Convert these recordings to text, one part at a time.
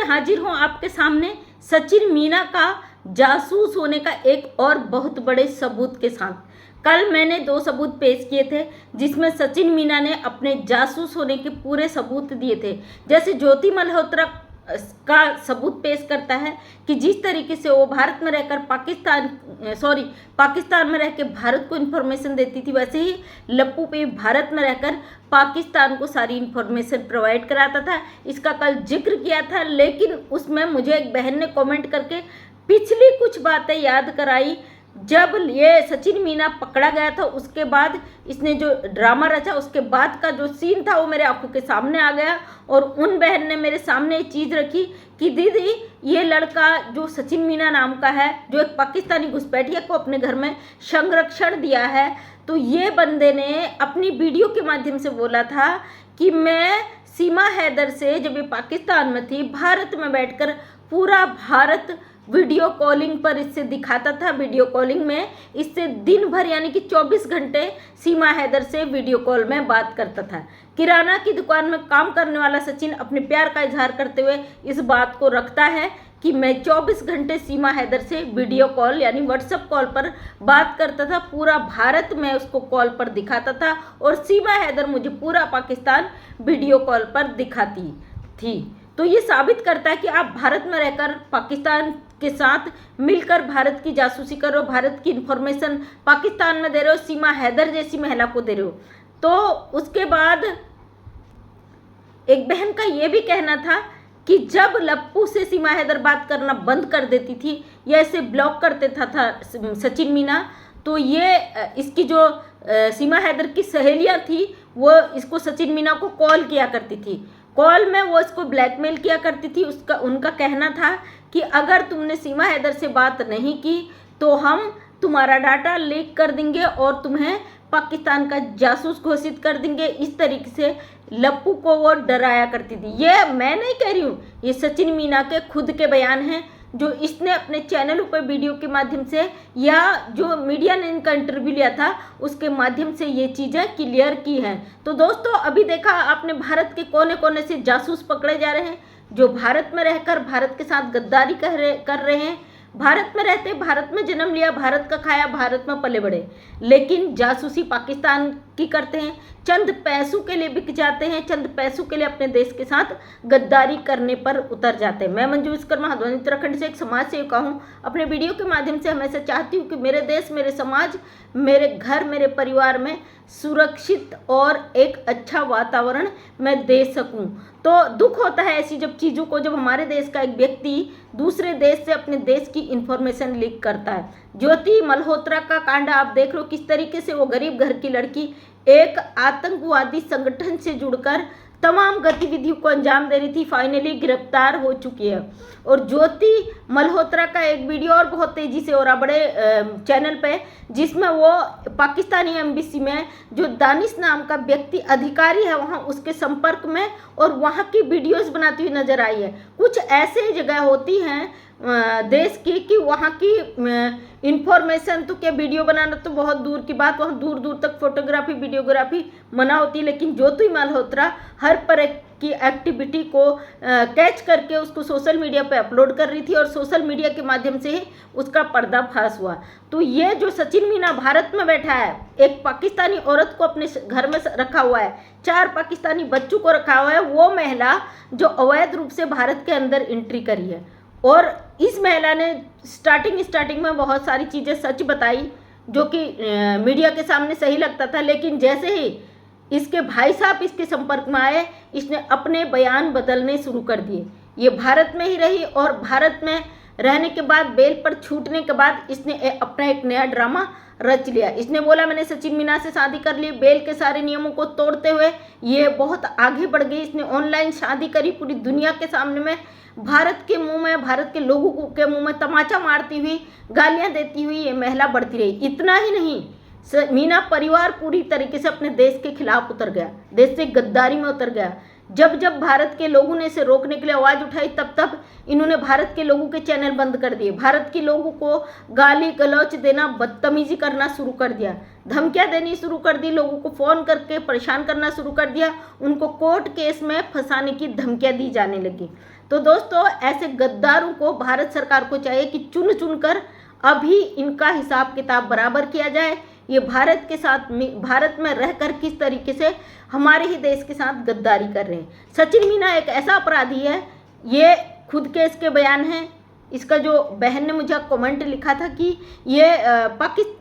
हाजिर हूँ आपके सामने सचिन मीना का जासूस होने का एक और बहुत बड़े सबूत के साथ। कल मैंने 2 सबूत पेश किए थे जिसमें सचिन मीना ने अपने जासूस होने के पूरे सबूत दिए थे। जैसे ज्योति मल्होत्रा का सबूत पेश करता है कि जिस तरीके से वो भारत में रहकर पाकिस्तान में रह के भारत को इन्फॉर्मेशन देती थी, वैसे ही लप्पू पे भारत में रहकर पाकिस्तान को सारी इन्फॉर्मेशन प्रोवाइड कराता था। इसका कल जिक्र किया था, लेकिन उसमें मुझे एक बहन ने कमेंट करके पिछली कुछ बातें याद कराई। जब ये सचिन मीना पकड़ा गया था उसके बाद इसने जो ड्रामा रचा, उसके बाद का जो सीन था वो मेरे आंखों के सामने आ गया और उन बहन ने मेरे सामने एक चीज़ रखी कि दीदी ये लड़का जो सचिन मीना नाम का है, जो एक पाकिस्तानी घुसपैठिया को अपने घर में संरक्षण दिया है, तो ये बंदे ने अपनी वीडियो के माध्यम से बोला था कि मैं सीमा हैदर से, जब ये पाकिस्तान में थी, भारत में बैठकर पूरा भारत वीडियो कॉलिंग पर इससे दिखाता था। वीडियो कॉलिंग में इससे दिन भर यानी कि 24 घंटे सीमा हैदर से वीडियो कॉल में बात करता था। किराना की दुकान में काम करने वाला सचिन अपने प्यार का इजहार करते हुए इस बात को रखता है कि मैं 24 घंटे सीमा हैदर से वीडियो कॉल यानी व्हाट्सएप कॉल पर बात करता था। पूरा भारत में उसको कॉल पर दिखाता था और सीमा हैदर मुझे पूरा पाकिस्तान वीडियो कॉल पर दिखाती थी। तो ये साबित करता है कि आप भारत में रहकर पाकिस्तान के साथ मिलकर भारत की जासूसी कर रहे हो, भारत की इंफॉर्मेशन पाकिस्तान में दे रहे हो, सीमा हैदर जैसी महिला को दे रहे हो। तो उसके बाद एक बहन का ये भी कहना था कि जब लप्पू से सीमा हैदर बात करना बंद कर देती थी या इसे ब्लॉक कर देता था सचिन मीना, तो ये इसकी जो सीमा हैदर की सहेलियां थी वो इसको सचिन मीना को कॉल किया करती थी। कॉल में वो इसको ब्लैकमेल किया करती थी। उनका कहना था कि अगर तुमने सीमा हैदर से बात नहीं की तो हम तुम्हारा डाटा लीक कर देंगे और तुम्हें पाकिस्तान का जासूस घोषित कर देंगे। इस तरीके से लप्पू को वो डराया करती थी। ये मैं नहीं कह रही हूँ, ये सचिन मीना के खुद के बयान हैं जो इसने अपने चैनल पर वीडियो के माध्यम से या जो मीडिया ने इनका इंटरव्यू लिया था उसके माध्यम से ये चीज़ें क्लियर की हैं। तो दोस्तों, अभी देखा आपने भारत के कोने कोने से जासूस पकड़े जा रहे हैं जो भारत में रहकर भारत के साथ गद्दारी कर रहे हैं। भारत में रहते, भारत में जन्म लिया, भारत का खाया, भारत में पले बड़े, लेकिन जासूसी पाकिस्तान की करते हैं। चंद पैसों के लिए बिक जाते हैं, चंद पैसों के लिए अपने देश के साथ गद्दारी करने पर उतर जाते हैं। मैं मंजू विश्वकर्मा हल्द्वानी उत्तराखंड से एक समाज सेविका हूँ। अपने वीडियो के माध्यम से हमेशा चाहती हूँ कि मेरे देश, मेरे समाज, मेरे घर, मेरे परिवार में सुरक्षित और एक अच्छा वातावरण मैं दे सकूं। तो दुख होता है ऐसी जब चीज़ों को, जब हमारे देश का एक व्यक्ति दूसरे देश से अपने देश की इंफॉर्मेशन लीक करता है। ज्योति मल्होत्रा का कांड आप देख लो, किस तरीके से वो गरीब घर की लड़की एक आतंकवादी संगठन से जुड़कर तमाम गतिविधियों को अंजाम दे रही थी, फाइनली गिरफ्तार हो चुकी है। और ज्योति मल्होत्रा का एक वीडियो और बहुत तेज़ी से हो रहा बड़े चैनल पे, जिसमें वो पाकिस्तानी एम्बेसी में जो दानिश नाम का व्यक्ति अधिकारी है वहाँ उसके संपर्क में और वहाँ की वीडियोस बनाती हुई नजर आई है। कुछ ऐसे जगह होती हैं देश की कि वहाँ की इंफॉर्मेशन तो क्या, वीडियो बनाना तो बहुत दूर की बात, वहाँ दूर दूर तक फोटोग्राफी वीडियोग्राफी मना होती है, लेकिन ज्योति मल्होत्रा हर पर की एक्टिविटी को कैच करके उसको सोशल मीडिया पे अपलोड कर रही थी और सोशल मीडिया के माध्यम से ही उसका पर्दाफाश हुआ। तो ये जो सचिन मीना भारत में बैठा है, एक पाकिस्तानी औरत को अपने घर में रखा हुआ है, 4 पाकिस्तानी बच्चों को रखा हुआ है, वो महिला जो अवैध रूप से भारत के अंदर एंट्री करी है। और इस महिला ने स्टार्टिंग में बहुत सारी चीज़ें सच बताई जो कि मीडिया के सामने सही लगता था, लेकिन जैसे ही इसके भाई साहब इसके संपर्क में आए, इसने अपने बयान बदलने शुरू कर दिए। ये भारत में ही रही और भारत में रहने के बाद, बेल पर छूटने के बाद इसने अपना एक नया ड्रामा रच लिया। इसने बोला मैंने सचिन मीना से शादी कर ली, बेल के सारे नियमों को तोड़ते हुए ये बहुत आगे बढ़ गई। इसने ऑनलाइन शादी करी, पूरी दुनिया के सामने में भारत के मुंह में, भारत के लोगों के मुंह में तमाचा मारती हुई, गालियां देती हुई ये महिला बढ़ती रही। इतना ही नहीं, मीना परिवार पूरी तरीके से अपने देश के खिलाफ उतर गया, देश से गद्दारी में उतर गया। जब जब भारत के लोगों ने इसे रोकने के लिए आवाज़ उठाई तब तब इन्होंने भारत के लोगों के चैनल बंद कर दिए, भारत के लोगों को गाली गलौच देना, बदतमीजी करना शुरू कर दिया, धमकियां देनी शुरू कर दी, लोगों को फ़ोन करके परेशान करना शुरू कर दिया, उनको कोर्ट केस में फंसाने की धमकियां दी जाने लगी। तो दोस्तों, ऐसे गद्दारों को भारत सरकार को चाहिए कि चुन चुन कर अभी इनका हिसाब किताब बराबर किया जाए। ये भारत के साथ, भारत में रहकर किस तरीके से हमारे ही देश के साथ गद्दारी कर रहे हैं। सचिन मीना एक ऐसा अपराधी है, ये खुद के इसके बयान हैं। इसका जो बहन ने मुझे कमेंट लिखा था कि ये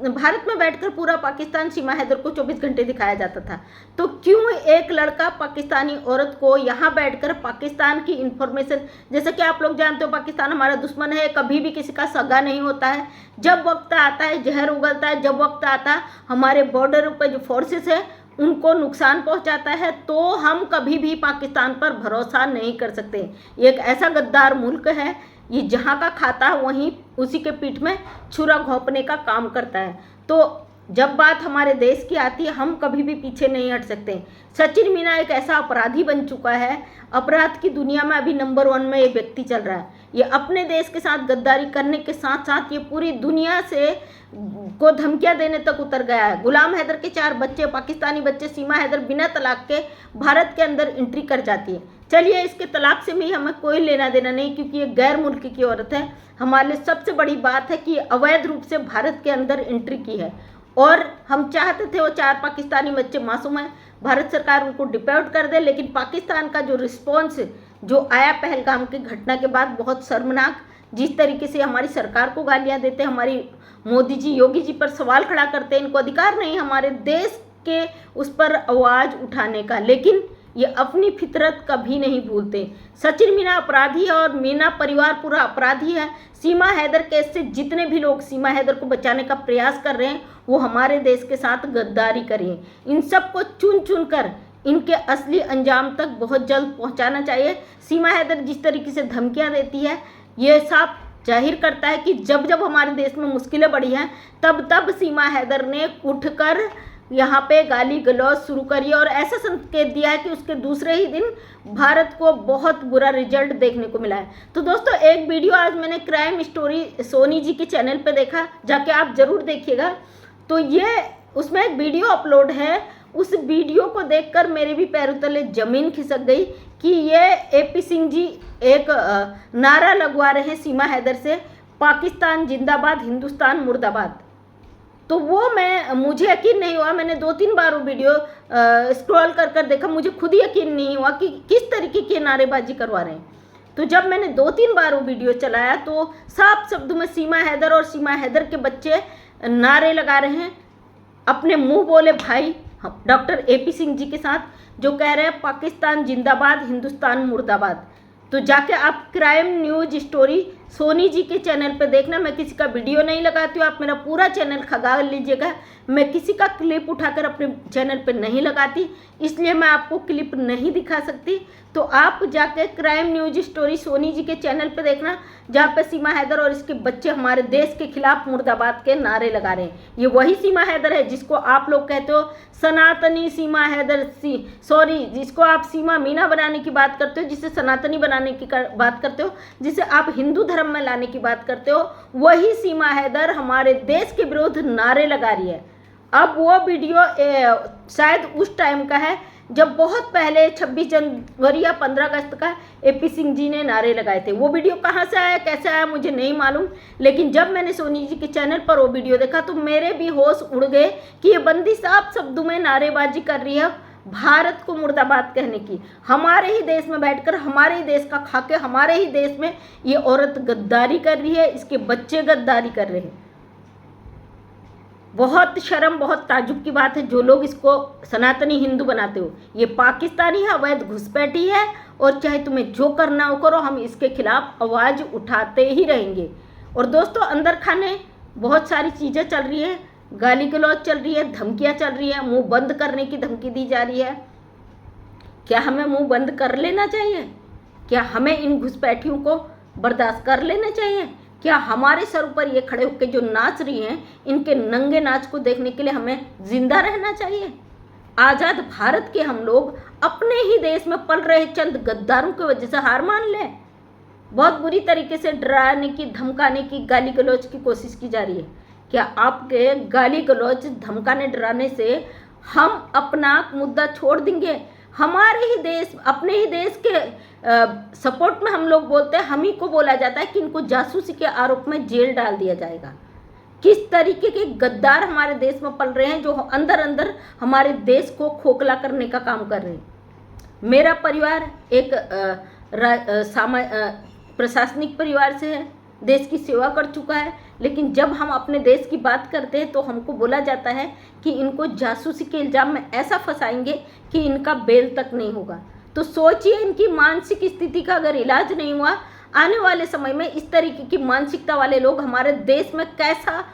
भारत में बैठकर पूरा पाकिस्तान सीमा हैदर को 24 घंटे दिखाया जाता था, तो क्यों एक लड़का पाकिस्तानी औरत को यहाँ बैठकर पाकिस्तान की इंफॉर्मेशन, जैसे कि आप लोग जानते हो पाकिस्तान हमारा दुश्मन है, कभी भी किसी का सगा नहीं होता है, जब वक्त आता है जहर उगलता है, जब वक्त आता है हमारे बॉर्डर पर जो फोर्सेस है उनको नुकसान पहुंचाता है, तो हम कभी भी पाकिस्तान पर भरोसा नहीं कर सकते। ये एक ऐसा गद्दार मुल्क है, ये जहाँ का खाता है वहीं उसी के पीठ में छुरा घोंपने का काम करता है। तो जब बात हमारे देश की आती है हम कभी भी पीछे नहीं हट सकते। सचिन मीना एक ऐसा अपराधी बन चुका है, अपराध की दुनिया में अभी नंबर 1 में ये व्यक्ति चल रहा है। ये अपने देश के साथ गद्दारी करने के साथ साथ ये पूरी दुनिया से को धमकियां देने तक उतर गया है। गुलाम हैदर के 4 बच्चे, पाकिस्तानी बच्चे, सीमा हैदर बिना तलाक के भारत के अंदर एंट्री कर जाती है। चलिए, इसके तलाक से भी हमें कोई लेना देना नहीं, क्योंकि ये गैर मुल्क की औरत है। हमारे लिए सबसे बड़ी बात है कि अवैध रूप से भारत के अंदर एंट्री की है, और हम चाहते थे वो 4 पाकिस्तानी बच्चे मासूम हैं, भारत सरकार उनको डिपोर्ट कर दे। लेकिन पाकिस्तान का जो रिस्पॉन्स जो आया पहलगाम की घटना के बाद, बहुत शर्मनाक, जिस तरीके से हमारी सरकार को गालियां देते, हमारी मोदी जी, योगी जी पर सवाल खड़ा करते हैं। इनको अधिकार नहीं हमारे देश के उस पर आवाज़ उठाने का, लेकिन ये अपनी फितरत कभी नहीं भूलते। सचिन मीना अपराधी है और मीना परिवार पूरा अपराधी है। सीमा हैदर केस से जितने भी लोग सीमा हैदर को बचाने का प्रयास कर रहे हैं वो हमारे देश के साथ गद्दारी करें। इन सबको चुन चुन कर इनके असली अंजाम तक बहुत जल्द पहुंचाना चाहिए। सीमा हैदर जिस तरीके से धमकियां देती है, ये साफ जाहिर करता है कि जब जब हमारे देश में मुश्किलें बढ़ी हैं तब तब सीमा हैदर ने उठकर यहाँ पे गाली गलौज शुरू करी और ऐसा संकेत दिया है कि उसके दूसरे ही दिन भारत को बहुत बुरा रिजल्ट देखने को मिला है। तो दोस्तों, एक वीडियो आज मैंने क्राइम स्टोरी सोनी जी के चैनल पे देखा, जाके आप ज़रूर देखिएगा। तो ये उसमें एक वीडियो अपलोड है, उस वीडियो को देखकर मेरे भी पैरों तले ज़मीन खिसक गई कि ये AP सिंह जी एक नारा लगवा रहे हैं सीमा हैदर से, पाकिस्तान जिंदाबाद, हिंदुस्तान मुर्दाबाद। तो वो मुझे यकीन नहीं हुआ। मैंने 2-3 बार वो वीडियो स्क्रॉल कर कर देखा, मुझे खुद यकीन नहीं हुआ कि किस तरीके की नारेबाजी करवा रहे हैं। तो जब मैंने 2-3 बार वो वीडियो चलाया तो साफ शब्दों में सीमा हैदर और सीमा हैदर के बच्चे नारे लगा रहे हैं, अपने मुंह बोले भाई डॉक्टर AP सिंह जी के साथ, जो कह रहे हैं पाकिस्तान जिंदाबाद, हिंदुस्तान मुर्दाबाद। तो जाके आप crime news story Soni ji के चैनल पे देखना। मैं किसी का वीडियो नहीं लगाती हूँ, आप मेरा पूरा चैनल खंगाल लीजिएगा। मैं किसी का क्लिप उठाकर अपने चैनल पे नहीं लगाती, इसलिए मैं आपको क्लिप नहीं दिखा सकती। तो आप जाके crime news story Soni ji के चैनल पे देखना, जहाँ पे सीमा हैदर और इसके बच्चे हमारे देश के खिलाफ मुर्दाबाद के नारे लगा रहे हैं। ये वही सीमा हैदर है जिसको आप लोग कहते हो सनातनी सीमा हैदर, जिसको आप सीमा मीना बनाने की बात करते हो, जिसे सनातनी बनाने की बात करते हो, जिसे आप हिंदू धर्म में लाने की बात करते हो, वही सीमा हैदर हमारे देश के विरुद्ध नारे लगा रही है। अब वो वीडियो शायद उस टाइम का है जब बहुत पहले 26 जनवरी या 15 अगस्त का AP सिंह जी ने नारे लगाए थे। वो वीडियो कहाँ से आया, कैसे आया, मुझे नहीं मालूम, लेकिन जब मैंने सोनी जी के चैनल पर वो वीडियो देखा तो मेरे भी होश उड़ गए कि ये बंदी साफ शब्दों में नारेबाजी कर रही है भारत को मुर्दाबाद कहने की। हमारे ही देश में बैठकर, हमारे ही देश का खाके, हमारे ही देश में ये औरत गद्दारी कर रही है, इसके बच्चे गद्दारी कर रहे हैं। बहुत शर्म, बहुत ताजुब की बात है जो लोग इसको सनातनी हिंदू बनाते हो। ये पाकिस्तानी है, अवैध घुसपैठी है, और चाहे तुम्हें जो करना हो करो, हम इसके खिलाफ आवाज़ उठाते ही रहेंगे। और दोस्तों, अंदर खाने बहुत सारी चीज़ें चल रही है, गाली गलौज चल रही है, धमकियाँ चल रही है, मुंह बंद करने की धमकी दी जा रही है। क्या हमें मुंह बंद कर लेना चाहिए? क्या हमें इन घुसपैठियों को बर्दाश्त कर लेना चाहिए? क्या हमारे सर ऊपर ये खड़े होकर जो नाच रही हैं, इनके नंगे नाच को देखने के लिए हमें जिंदा रहना चाहिए? आज़ाद भारत के हम लोग अपने ही देश में पल रहे चंद गद्दारों की वजह से हार मान लें? बहुत बुरी तरीके से डराने की, धमकाने की, गाली गलौज की कोशिश की जा रही है। क्या आपके गाली गलौज, धमकाने, डराने से हम अपना मुद्दा छोड़ देंगे? हमारे ही देश, अपने ही देश के सपोर्ट में हम लोग बोलते हैं, हम ही को बोला जाता है कि इनको जासूसी के आरोप में जेल डाल दिया जाएगा। किस तरीके के गद्दार हमारे देश में पल रहे हैं, जो अंदर अंदर हमारे देश को खोखला करने का काम कर रहे हैं। मेरा परिवार एक प्रशासनिक परिवार से है, देश की सेवा कर चुका है, लेकिन जब हम अपने देश की बात करते हैं तो हमको बोला जाता है कि इनको जासूसी के इल्ज़ाम में ऐसा फंसाएंगे कि इनका बेल तक नहीं होगा। तो सोचिए, इनकी मानसिक स्थिति का अगर इलाज नहीं हुआ, आने वाले समय में इस तरीके की मानसिकता वाले लोग हमारे देश में कैसा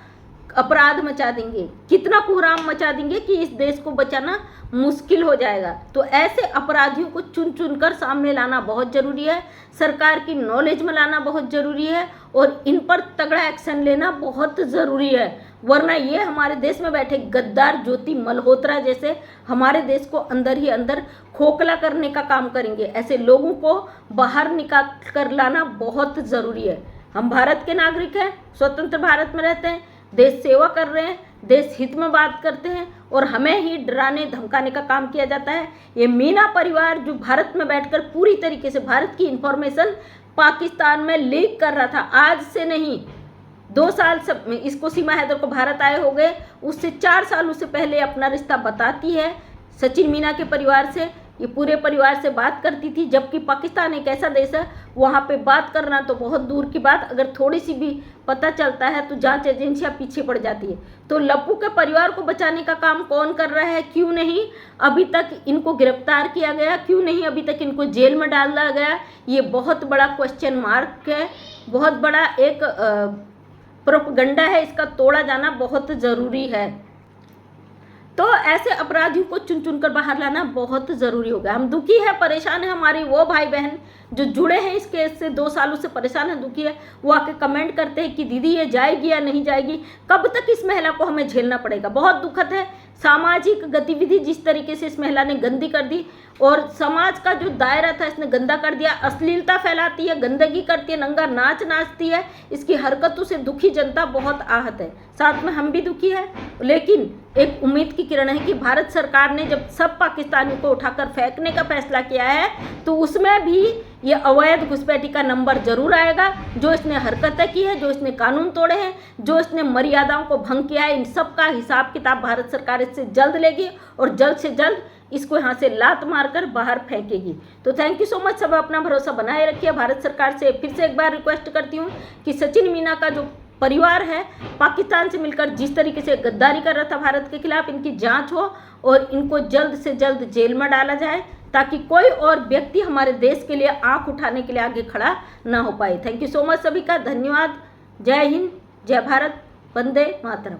अपराध मचा देंगे, कितना कोहराम मचा देंगे कि इस देश को बचाना मुश्किल हो जाएगा। तो ऐसे अपराधियों को चुन चुन कर सामने लाना बहुत ज़रूरी है, सरकार की नॉलेज में लाना बहुत ज़रूरी है और इन पर तगड़ा एक्शन लेना बहुत ज़रूरी है। वरना ये हमारे देश में बैठे गद्दार ज्योति मल्होत्रा जैसे हमारे देश को अंदर ही अंदर खोखला करने का काम करेंगे। ऐसे लोगों को बाहर निकाल कर लाना बहुत ज़रूरी है। हम भारत के नागरिक हैं, स्वतंत्र भारत में रहते हैं, देश सेवा कर रहे हैं, देश हित में बात करते हैं और हमें ही डराने धमकाने का काम किया जाता है। ये मीना परिवार जो भारत में बैठकर पूरी तरीके से भारत की इंफॉर्मेशन पाकिस्तान में लीक कर रहा था, आज से नहीं, 2 साल से इसको सीमा हैदर को भारत आए हो गए, उससे 4 साल उससे पहले अपना रिश्ता बताती है सचिन मीना के परिवार से। ये पूरे परिवार से बात करती थी, जबकि पाकिस्तान एक ऐसा देश है वहाँ पे बात करना तो बहुत दूर की बात, अगर थोड़ी सी भी पता चलता है तो जांच एजेंसियाँ पीछे पड़ जाती है। तो लप्पू के परिवार को बचाने का काम कौन कर रहा है? क्यों नहीं अभी तक इनको गिरफ्तार किया गया? क्यों नहीं अभी तक इनको जेल में डाल दिया गया? ये बहुत बड़ा क्वेश्चन मार्क है, बहुत बड़ा एक प्रोपगंडा है, इसका तोड़ा जाना बहुत ज़रूरी है। तो ऐसे अपराधियों को चुन चुन कर बाहर लाना बहुत ज़रूरी होगा। हम दुखी है, परेशान है, हमारी वो भाई बहन जो जुड़े हैं इस केस से, 2 सालों से परेशान है, दुखी है, वो आके कमेंट करते हैं कि दीदी ये जाएगी या नहीं जाएगी, कब तक इस महिला को हमें झेलना पड़ेगा। बहुत दुखद है, सामाजिक गतिविधि जिस तरीके से इस महिला ने गंदी कर दी और समाज का जो दायरा था इसने गंदा कर दिया, अश्लीलता फैलाती है, गंदगी करती है, नंगा नाच नाचती है। इसकी हरकतों से दुखी जनता बहुत आहत है, साथ में हम भी दुखी है। लेकिन एक उम्मीद की किरण है कि भारत सरकार ने जब सब पाकिस्तानियों को उठाकर फेंकने का फैसला किया है तो उसमें भी ये अवैध घुसपैठी का नंबर जरूर आएगा। जो इसने हरकतें की है, जो इसने कानून तोड़े हैं, जो इसने मर्यादाओं को भंग किया है, इन सब का हिसाब किताब भारत सरकार इससे जल्द लेगी और जल्द से जल्द इसको यहाँ से लात मारकर बाहर फेंकेगी। तो थैंक यू सो मच, सब अपना भरोसा बनाए रखिए। भारत सरकार से फिर से एक बार रिक्वेस्ट करती हूँ कि सचिन मीना का जो परिवार है पाकिस्तान से मिलकर जिस तरीके से गद्दारी कर रहा था भारत के खिलाफ, इनकी जांच हो और इनको जल्द से जल्द जेल में डाला जाए ताकि कोई और व्यक्ति हमारे देश के लिए आंख उठाने के लिए आगे खड़ा ना हो पाए। थैंक यू सो मच सभी का, धन्यवाद। जय हिंद, जय भारत, वंदे मातरम।